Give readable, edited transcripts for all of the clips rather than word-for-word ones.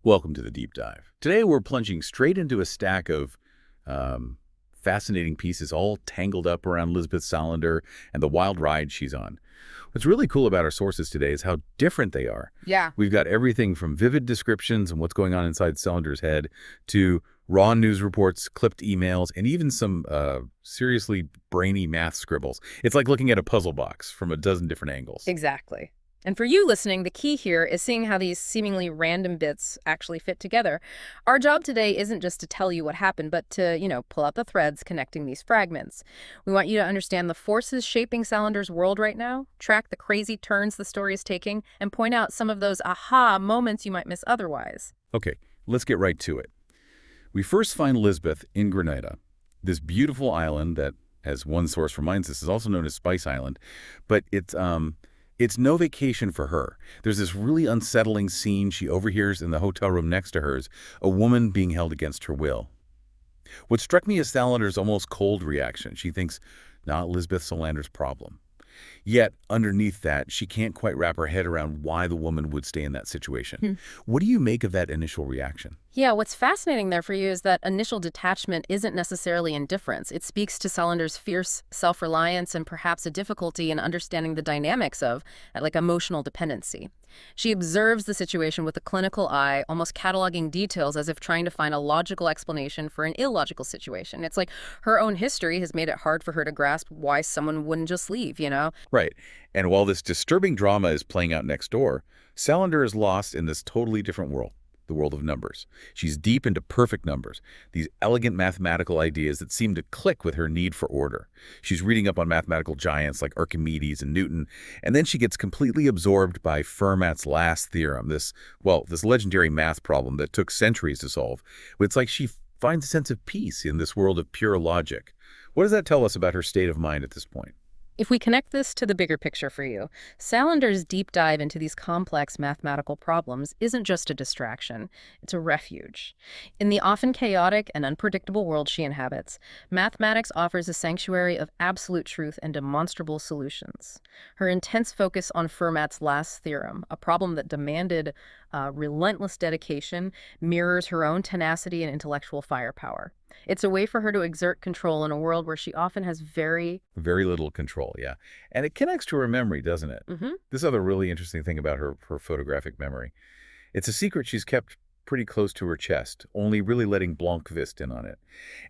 Welcome to the deep dive. Today we're plunging straight into a stack of fascinating pieces all tangled up around Lisbeth Salander and the wild ride she's on. What's really cool about our sources today is how different they are. Yeah. We've got everything from vivid descriptions and what's going on inside Salander's head to raw news reports, clipped emails, and even some seriously brainy math scribbles. It's like looking at a puzzle box from a dozen different angles. Exactly. And for you listening, the key here is seeing how these seemingly random bits actually fit together. Our job today isn't just to tell you what happened, but to, pull out the threads connecting these fragments. We want you to understand the forces shaping Salander's world right now, track the crazy turns the story is taking, and point out some of those aha moments you might miss otherwise. Okay, let's get right to it. We first find Lisbeth in Grenada, this beautiful island that, as one source reminds us, is also known as Spice Island, but it's no vacation for her. There's this really unsettling scene she overhears in the hotel room next to hers, a woman being held against her will. What struck me is Salander's almost cold reaction. She thinks, not Lisbeth Salander's problem. Yet, underneath that, she can't quite wrap her head around why the woman would stay in that situation. What do you make of that initial reaction? Yeah, what's fascinating there for you is that initial detachment isn't necessarily indifference. It speaks to Salander's fierce self-reliance and perhaps a difficulty in understanding the dynamics of, emotional dependency. She observes the situation with a clinical eye, almost cataloging details as if trying to find a logical explanation for an illogical situation. It's like her own history has made it hard for her to grasp why someone wouldn't just leave. Right. And while this disturbing drama is playing out next door, Salander is lost in this totally different world, the world of numbers. She's deep into perfect numbers, these elegant mathematical ideas that seem to click with her need for order. She's reading up on mathematical giants like Archimedes and Newton, and then she gets completely absorbed by Fermat's last theorem, this legendary math problem that took centuries to solve. It's like she finds a sense of peace in this world of pure logic. What does that tell us about her state of mind at this point? If we connect this to the bigger picture for you, Salander's deep dive into these complex mathematical problems isn't just a distraction, it's a refuge. In the often chaotic and unpredictable world she inhabits, mathematics offers a sanctuary of absolute truth and demonstrable solutions. Her intense focus on Fermat's last theorem, a problem that demanded relentless dedication, mirrors her own tenacity and intellectual firepower. It's a way for her to exert control in a world where she often has Very little control, yeah. And it connects to her memory, doesn't it? Mhm. This other really interesting thing about her photographic memory. It's a secret she's kept pretty close to her chest, only really letting Blomkvist in on it.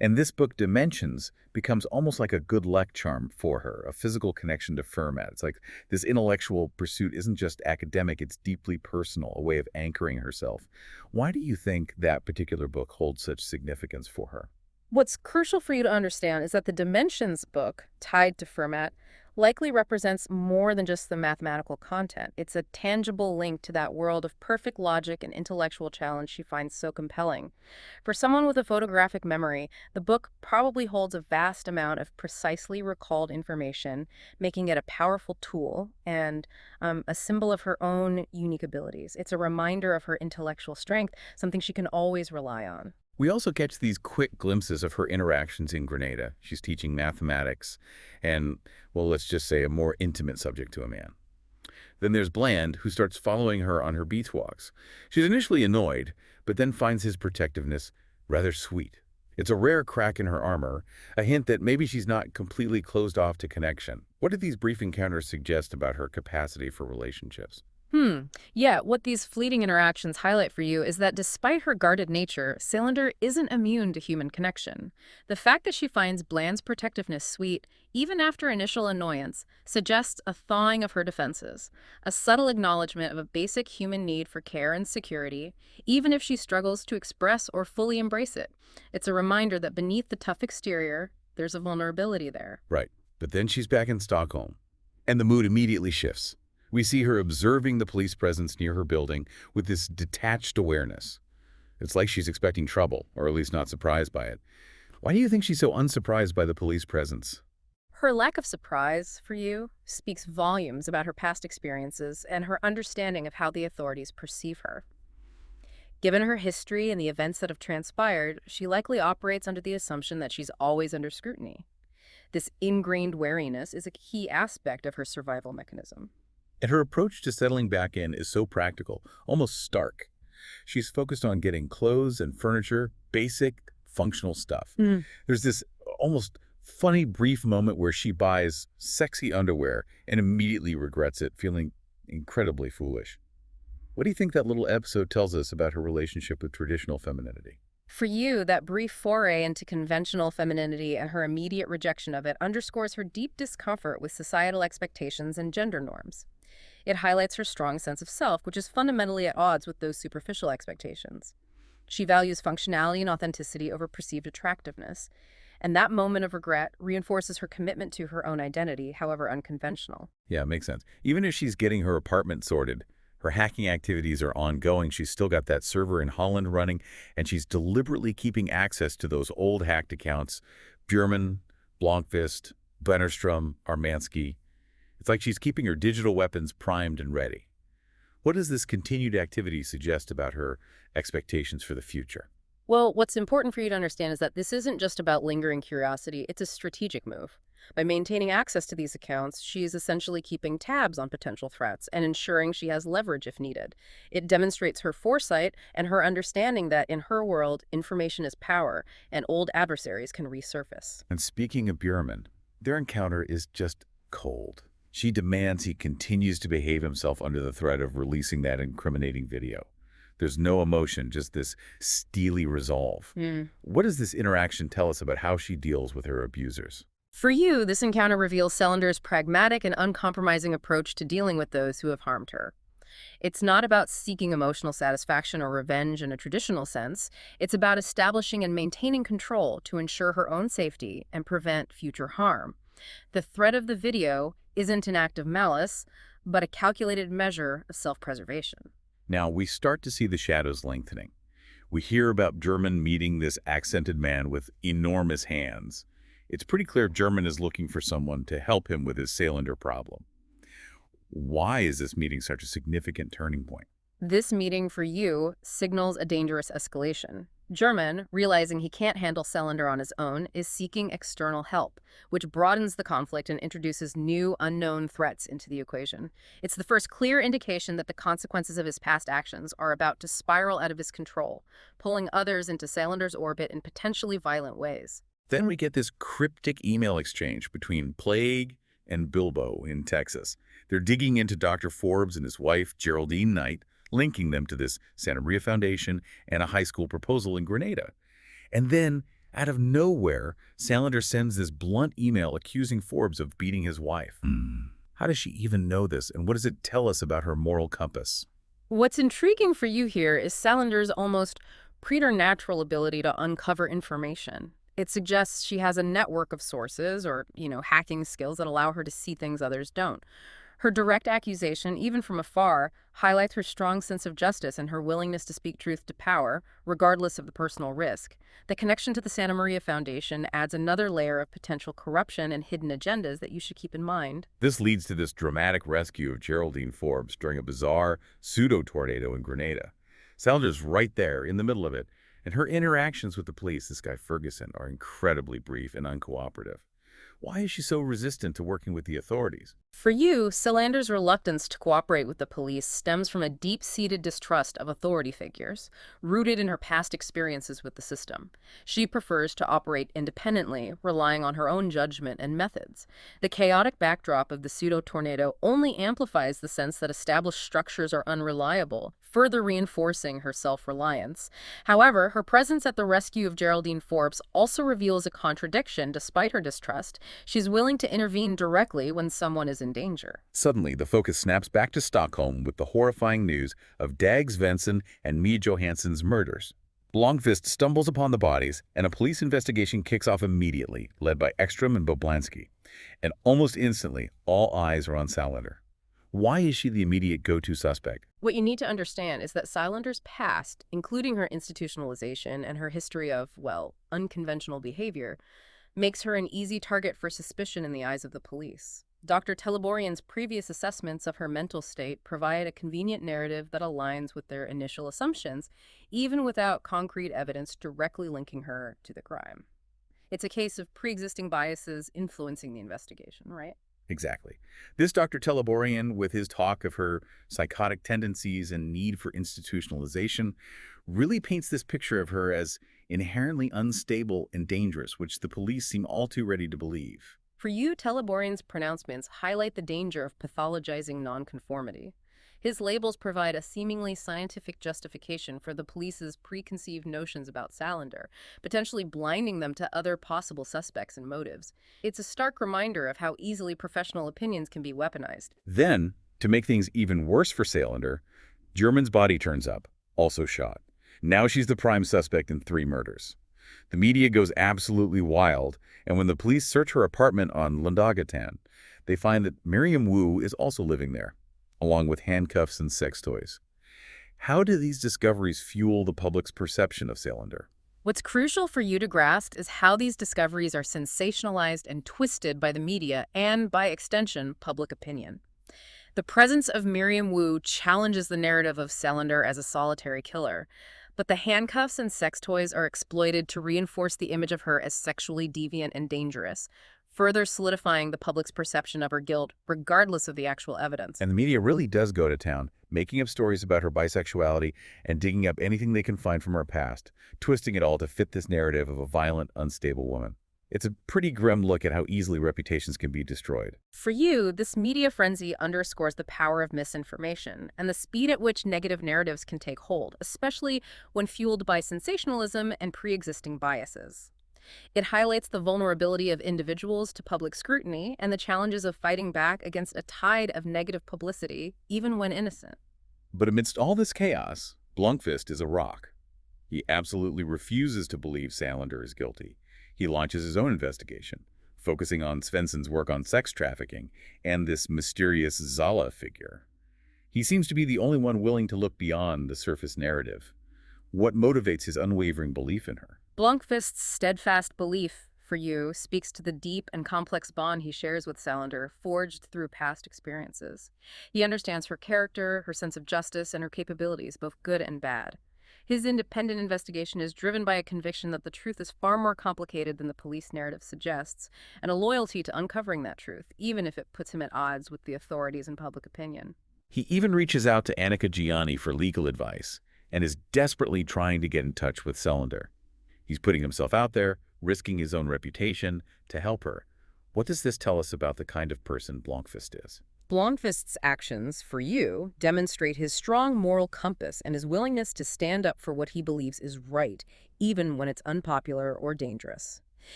And this book, Dimensions, becomes almost like a good luck charm for her, a physical connection to Fermat. It's like this intellectual pursuit isn't just academic, it's deeply personal, a way of anchoring herself. Why do you think that particular book holds such significance for her? What's crucial for you to understand is that the Dimensions book, tied to Fermat, likely represents more than just the mathematical content. It's a tangible link to that world of perfect logic and intellectual challenge she finds so compelling. For someone with a photographic memory, the book probably holds a vast amount of precisely recalled information, making it a powerful tool and a symbol of her own unique abilities. It's a reminder of her intellectual strength, something she can always rely on. We also catch these quick glimpses of her interactions in Grenada. She's teaching mathematics and, well, let's just say a more intimate subject to a man. Then there's Bland, who starts following her on her beach walks. She's initially annoyed, but then finds his protectiveness rather sweet. It's a rare crack in her armor, a hint that maybe she's not completely closed off to connection. What do these brief encounters suggest about her capacity for relationships? Yeah, what these fleeting interactions highlight for you is that despite her guarded nature, Cylinder isn't immune to human connection. The fact that she finds Bland's protectiveness sweet, even after initial annoyance, suggests a thawing of her defenses, a subtle acknowledgement of a basic human need for care and security, even if she struggles to express or fully embrace it. It's a reminder that beneath the tough exterior, there's a vulnerability there. Right. But then she's back in Stockholm, and the mood immediately shifts. We see her observing the police presence near her building with this detached awareness. It's like she's expecting trouble, or at least not surprised by it. Why do you think she's so unsurprised by the police presence? Her lack of surprise for you speaks volumes about her past experiences and her understanding of how the authorities perceive her. Given her history and the events that have transpired, she likely operates under the assumption that she's always under scrutiny. This ingrained wariness is a key aspect of her survival mechanism. And her approach to settling back in is so practical, almost stark. She's focused on getting clothes and furniture, basic, functional stuff. Mm. There's this almost funny brief moment where she buys sexy underwear and immediately regrets it, feeling incredibly foolish. What do you think that little episode tells us about her relationship with traditional femininity? For you, that brief foray into conventional femininity and her immediate rejection of it underscores her deep discomfort with societal expectations and gender norms. It highlights her strong sense of self, which is fundamentally at odds with those superficial expectations. She values functionality and authenticity over perceived attractiveness, and that moment of regret reinforces her commitment to her own identity, however unconventional. Yeah, makes sense. Even if she's getting her apartment sorted, her hacking activities are ongoing. She's still got that server in Holland running, and she's deliberately keeping access to those old hacked accounts, Björman, Blomkvist, Bennerstrom, Armansky. It's like she's keeping her digital weapons primed and ready. What does this continued activity suggest about her expectations for the future? Well, what's important for you to understand is that this isn't just about lingering curiosity, it's a strategic move. By maintaining access to these accounts, she is essentially keeping tabs on potential threats and ensuring she has leverage if needed. It demonstrates her foresight and her understanding that in her world, information is power, and old adversaries can resurface. And speaking of Björman, their encounter is just cold. She demands he continues to behave himself under the threat of releasing that incriminating video. There's no emotion, just this steely resolve. What does this interaction tell us about how she deals with her abusers? For you, this encounter reveals Salander's pragmatic and uncompromising approach to dealing with those who have harmed her. It's not about seeking emotional satisfaction or revenge in a traditional sense. It's about establishing and maintaining control to ensure her own safety and prevent future harm. The threat of the video isn't an act of malice, but a calculated measure of self-preservation. Now, we start to see the shadows lengthening. We hear about German meeting this accented man with enormous hands. It's pretty clear German is looking for someone to help him with his Salander problem. Why is this meeting such a significant turning point? This meeting for you signals a dangerous escalation. German, realizing he can't handle Salander on his own, is seeking external help, which broadens the conflict and introduces new, unknown threats into the equation. It's the first clear indication that the consequences of his past actions are about to spiral out of his control, pulling others into Salander's orbit in potentially violent ways. Then we get this cryptic email exchange between Plague and Bilbo in Texas. They're digging into Dr. Forbes and his wife, Geraldine Knight, linking them to this Santa Maria Foundation and a high school proposal in Grenada. And then, out of nowhere, Salander sends this blunt email accusing Forbes of beating his wife. How does she even know this, and what does it tell us about her moral compass? What's intriguing for you here is Salander's almost preternatural ability to uncover information. It suggests she has a network of sources or, hacking skills that allow her to see things others don't. Her direct accusation, even from afar, highlights her strong sense of justice and her willingness to speak truth to power, regardless of the personal risk. The connection to the Santa Maria Foundation adds another layer of potential corruption and hidden agendas that you should keep in mind. This leads to this dramatic rescue of Geraldine Forbes during a bizarre pseudo-tornado in Grenada. Salander's right there in the middle of it, and her interactions with the police, this guy Ferguson, are incredibly brief and uncooperative. Why is she so resistant to working with the authorities? For you, Salander's reluctance to cooperate with the police stems from a deep-seated distrust of authority figures, rooted in her past experiences with the system. She prefers to operate independently, relying on her own judgment and methods. The chaotic backdrop of the pseudo-tornado only amplifies the sense that established structures are unreliable, further reinforcing her self-reliance. However, her presence at the rescue of Geraldine Forbes also reveals a contradiction. Despite her distrust, she's willing to intervene directly when someone is in danger. Suddenly, the focus snaps back to Stockholm with the horrifying news of Dag Svensson and Mia Johansson's murders. Blomkvist stumbles upon the bodies, and a police investigation kicks off immediately, led by Ekstrom and Boblansky. And almost instantly, all eyes are on Salander. Why is she the immediate go-to suspect? What you need to understand is that Salander's past, including her institutionalization and her history of, unconventional behavior, makes her an easy target for suspicion in the eyes of the police. Dr. Teleborian's previous assessments of her mental state provide a convenient narrative that aligns with their initial assumptions, even without concrete evidence directly linking her to the crime. It's a case of pre-existing biases influencing the investigation, right? Exactly. This Dr. Teleborian, with his talk of her psychotic tendencies and need for institutionalization, really paints this picture of her as inherently unstable and dangerous, which the police seem all too ready to believe. For you, Teleborian's pronouncements highlight the danger of pathologizing nonconformity. His labels provide a seemingly scientific justification for the police's preconceived notions about Salander, potentially blinding them to other possible suspects and motives. It's a stark reminder of how easily professional opinions can be weaponized. Then, to make things even worse for Salander, German's body turns up, also shot. Now she's the prime suspect in 3 murders. The media goes absolutely wild, and when the police search her apartment on Lundagatan, they find that Miriam Wu is also living there, along with handcuffs and sex toys. How do these discoveries fuel the public's perception of Salander? What's crucial for you to grasp is how these discoveries are sensationalized and twisted by the media and, by extension, public opinion. The presence of Miriam Wu challenges the narrative of Salander as a solitary killer, but the handcuffs and sex toys are exploited to reinforce the image of her as sexually deviant and dangerous, further solidifying the public's perception of her guilt regardless of the actual evidence. And the media really does go to town, making up stories about her bisexuality and digging up anything they can find from her past, twisting it all to fit this narrative of a violent, unstable woman. It's a pretty grim look at how easily reputations can be destroyed. For you, this media frenzy underscores the power of misinformation and the speed at which negative narratives can take hold, especially when fueled by sensationalism and pre-existing biases. It highlights the vulnerability of individuals to public scrutiny and the challenges of fighting back against a tide of negative publicity, even when innocent. But amidst all this chaos, Blomkvist is a rock. He absolutely refuses to believe Salander is guilty. He launches his own investigation, focusing on Svensson's work on sex trafficking and this mysterious Zala figure. He seems to be the only one willing to look beyond the surface narrative. What motivates his unwavering belief in her? Blomkvist's steadfast belief for you speaks to the deep and complex bond he shares with Salander, forged through past experiences. He understands her character, her sense of justice, and her capabilities, both good and bad. His independent investigation is driven by a conviction that the truth is far more complicated than the police narrative suggests, and a loyalty to uncovering that truth, even if it puts him at odds with the authorities and public opinion. He even reaches out to Annika Gianni for legal advice and is desperately trying to get in touch with Salander. He's putting himself out there, risking his own reputation to help her. What does this tell us about the kind of person Blomkvist is? Blomkvist's actions, for you, demonstrate his strong moral compass and his willingness to stand up for what he believes is right, even when it's unpopular or dangerous.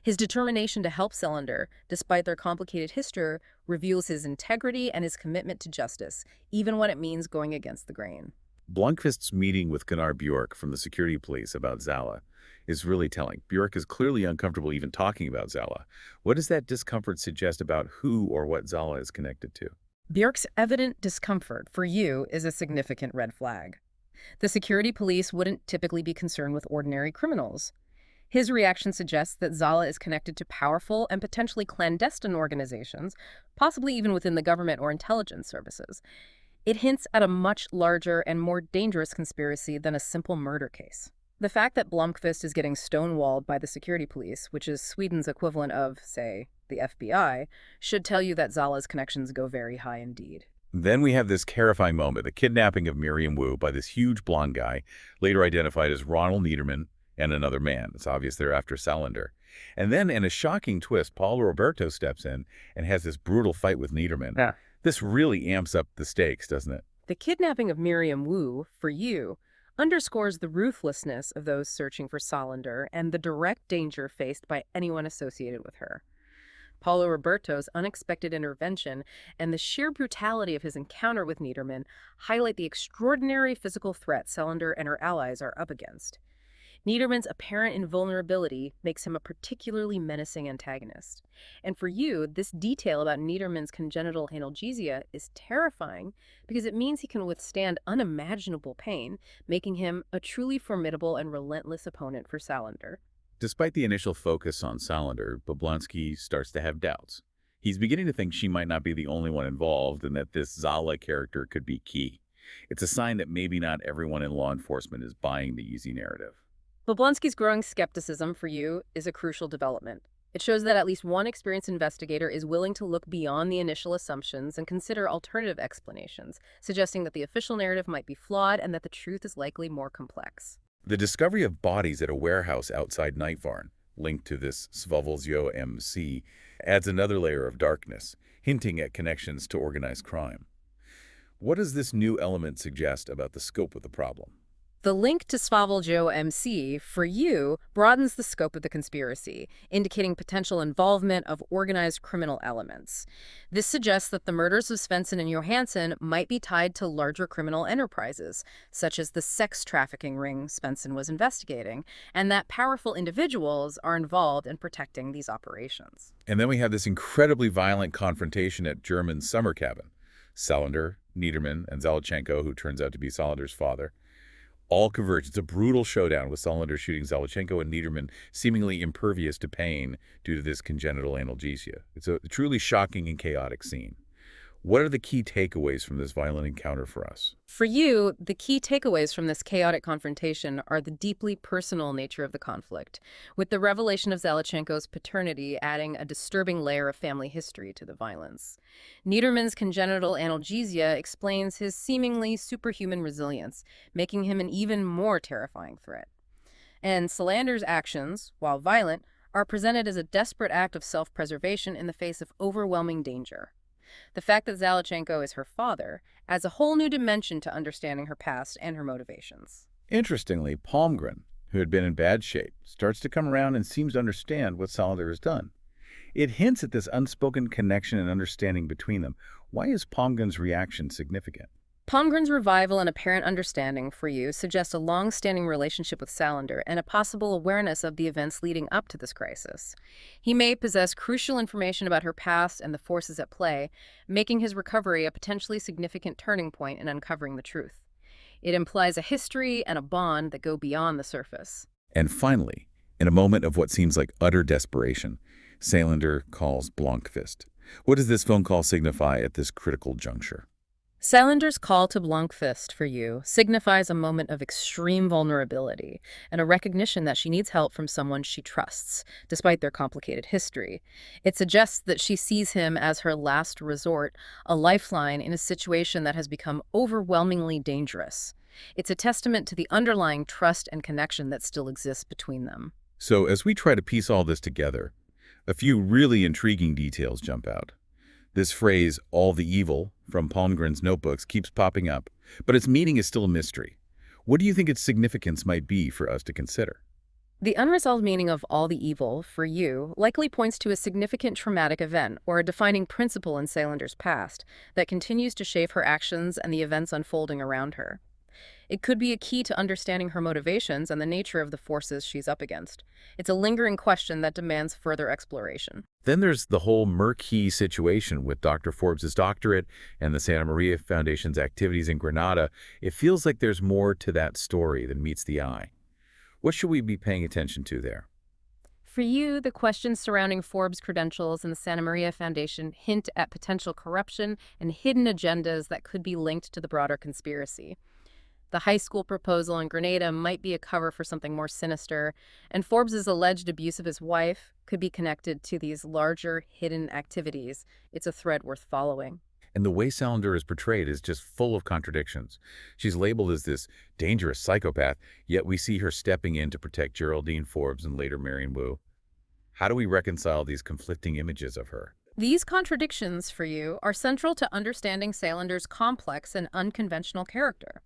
His determination to help Salander, despite their complicated history, reveals his integrity and his commitment to justice, even when it means going against the grain. Blomkvist's meeting with Gunnar Bjork from the security police about Zala is really telling. Bjork is clearly uncomfortable even talking about Zala. What does that discomfort suggest about who or what Zala is connected to? Bjork's evident discomfort, for you, is a significant red flag. The security police wouldn't typically be concerned with ordinary criminals. His reaction suggests that Zala is connected to powerful and potentially clandestine organizations, possibly even within the government or intelligence services. It hints at a much larger and more dangerous conspiracy than a simple murder case. The fact that Blomkvist is getting stonewalled by the security police, which is Sweden's equivalent of, say, the FBI, should tell you that Zala's connections go very high indeed. Then we have this terrifying moment, the kidnapping of Miriam Wu by this huge blonde guy, later identified as Ronald Niederman, and another man. It's obvious they're after Salander. And then, in a shocking twist, Paulo Roberto steps in and has this brutal fight with Niederman. Yeah. This really amps up the stakes, doesn't it? The kidnapping of Miriam Wu, for you, underscores the ruthlessness of those searching for Salander and the direct danger faced by anyone associated with her. Paulo Roberto's unexpected intervention and the sheer brutality of his encounter with Niederman highlight the extraordinary physical threat Salander and her allies are up against. Niederman's apparent invulnerability makes him a particularly menacing antagonist. And for you, this detail about Niederman's congenital analgesia is terrifying because it means he can withstand unimaginable pain, making him a truly formidable and relentless opponent for Salander. Despite the initial focus on Salander, Blonsky starts to have doubts. He's beginning to think she might not be the only one involved and that this Zala character could be key. It's a sign that maybe not everyone in law enforcement is buying the easy narrative. Blonsky's growing skepticism for you is a crucial development. It shows that at least one experienced investigator is willing to look beyond the initial assumptions and consider alternative explanations, suggesting that the official narrative might be flawed and that the truth is likely more complex. The discovery of bodies at a warehouse outside Nightvarn, linked to this Svavolsjo MC, adds another layer of darkness, hinting at connections to organized crime. What does this new element suggest about the scope of the problem? The link to Svavoljo MC, for you, broadens the scope of the conspiracy, indicating potential involvement of organized criminal elements. This suggests that the murders of Svensson and Johansson might be tied to larger criminal enterprises, such as the sex trafficking ring Svensson was investigating, and that powerful individuals are involved in protecting these operations. And then we have this incredibly violent confrontation at German's summer cabin. Salander, Niederman, and Zalachenko, who turns out to be Salander's father, all converge. It's a brutal showdown with Salander shooting Zalachenko and Niederman seemingly impervious to pain due to this congenital analgesia. It's a truly shocking and chaotic scene. What are the key takeaways from this violent encounter for us? For you, the key takeaways from this chaotic confrontation are the deeply personal nature of the conflict, with the revelation of Zalachenko's paternity adding a disturbing layer of family history to the violence. Niederman's congenital analgesia explains his seemingly superhuman resilience, making him an even more terrifying threat. And Salander's actions, while violent, are presented as a desperate act of self-preservation in the face of overwhelming danger. The fact that Zalachenko is her father adds a whole new dimension to understanding her past and her motivations. Interestingly, Palmgren, who had been in bad shape, starts to come around and seems to understand what Salander has done. It hints at this unspoken connection and understanding between them. Why is Palmgren's reaction significant? Palmgren's revival and apparent understanding for you suggest a long-standing relationship with Salander and a possible awareness of the events leading up to this crisis. He may possess crucial information about her past and the forces at play, making his recovery a potentially significant turning point in uncovering the truth. It implies a history and a bond that go beyond the surface. And finally, in a moment of what seems like utter desperation, Salander calls Blomkvist. What does this phone call signify at this critical juncture? Salander's call to Blomkvist for you signifies a moment of extreme vulnerability and a recognition that she needs help from someone she trusts, despite their complicated history. It suggests that she sees him as her last resort, a lifeline in a situation that has become overwhelmingly dangerous. It's a testament to the underlying trust and connection that still exists between them. So as we try to piece all this together, a few really intriguing details jump out. This phrase, all the evil, from Palmgren's notebooks keeps popping up, but its meaning is still a mystery. What do you think its significance might be for us to consider? The unresolved meaning of all the evil, for you, likely points to a significant traumatic event or a defining principle in Salander's past that continues to shape her actions and the events unfolding around her. It could be a key to understanding her motivations and the nature of the forces she's up against. It's a lingering question that demands further exploration. Then there's the whole murky situation with Dr. Forbes' doctorate and the Santa Maria Foundation's activities in Granada. It feels like there's more to that story than meets the eye. What should we be paying attention to there? For you, the questions surrounding Forbes' credentials and the Santa Maria Foundation hint at potential corruption and hidden agendas that could be linked to the broader conspiracy. The high school proposal in Grenada might be a cover for something more sinister, and Forbes' alleged abuse of his wife could be connected to these larger, hidden activities. It's a thread worth following. And the way Salander is portrayed is just full of contradictions. She's labeled as this dangerous psychopath, yet we see her stepping in to protect Geraldine Forbes and later Marion Wu. How do we reconcile these conflicting images of her? These contradictions, for you, are central to understanding Salander's complex and unconventional character.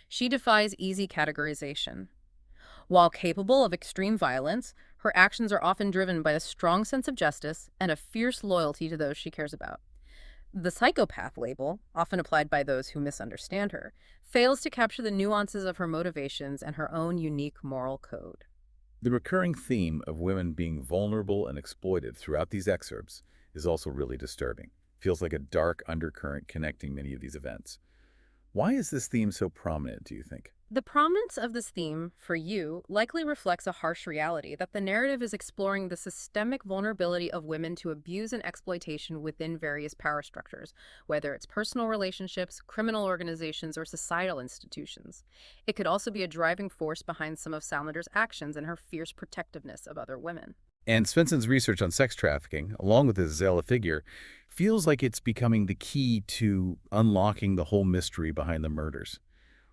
She defies easy categorization. While capable of extreme violence, her actions are often driven by a strong sense of justice and a fierce loyalty to those she cares about. The psychopath label, often applied by those who misunderstand her, fails to capture the nuances of her motivations and her own unique moral code. The recurring theme of women being vulnerable and exploited throughout these excerpts is also really disturbing. Feels like a dark undercurrent connecting many of these events. Why is this theme so prominent, do you think? The prominence of this theme, for you, likely reflects a harsh reality that the narrative is exploring the systemic vulnerability of women to abuse and exploitation within various power structures, whether it's personal relationships, criminal organizations, or societal institutions. It could also be a driving force behind some of Salander's actions and her fierce protectiveness of other women. And Svensson's research on sex trafficking, along with his Zella figure, feels like it's becoming the key to unlocking the whole mystery behind the murders.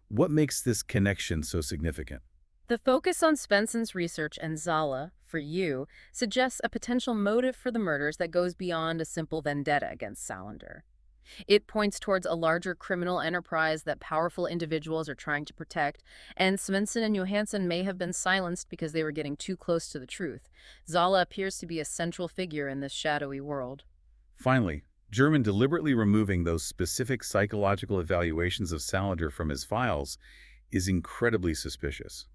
What makes this connection so significant? The focus on Svenson's research and Zala, for you, suggests a potential motive for the murders that goes beyond a simple vendetta against Salander. It points towards a larger criminal enterprise that powerful individuals are trying to protect, and Svensson and Johansson may have been silenced because they were getting too close to the truth. Zala appears to be a central figure in this shadowy world. Finally, German deliberately removing those specific psychological evaluations of Salander from his files is incredibly suspicious.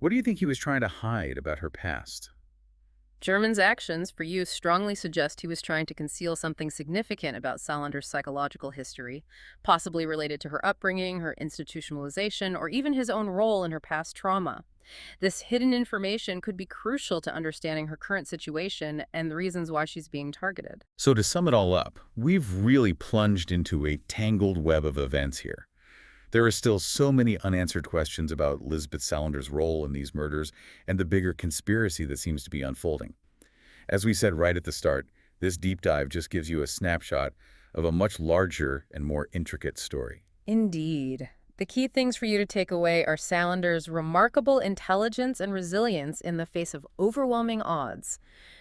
What do you think he was trying to hide about her past? German's actions, for you, strongly suggest he was trying to conceal something significant about Salander's psychological history, possibly related to her upbringing, her institutionalization, or even his own role in her past trauma. This hidden information could be crucial to understanding her current situation and the reasons why she's being targeted. So to sum it all up, we've really plunged into a tangled web of events here. There are still so many unanswered questions about Lisbeth Salander's role in these murders and the bigger conspiracy that seems to be unfolding. As we said right at the start, this deep dive just gives you a snapshot of a much larger and more intricate story. Indeed. The key things for you to take away are Salander's remarkable intelligence and resilience in the face of overwhelming odds,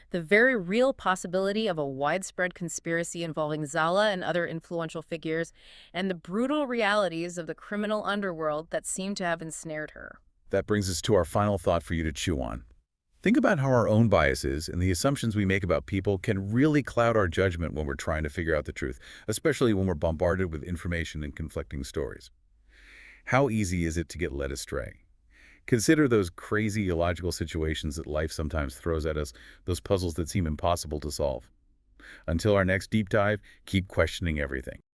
the very real possibility of a widespread conspiracy involving Zala and other influential figures, and the brutal realities of the criminal underworld that seem to have ensnared her. That brings us to our final thought for you to chew on. Think about how our own biases and the assumptions we make about people can really cloud our judgment when we're trying to figure out the truth, especially when we're bombarded with information and conflicting stories. How easy is it to get led astray? Consider those crazy illogical situations that life sometimes throws at us, those puzzles that seem impossible to solve. Until our next deep dive, keep questioning everything.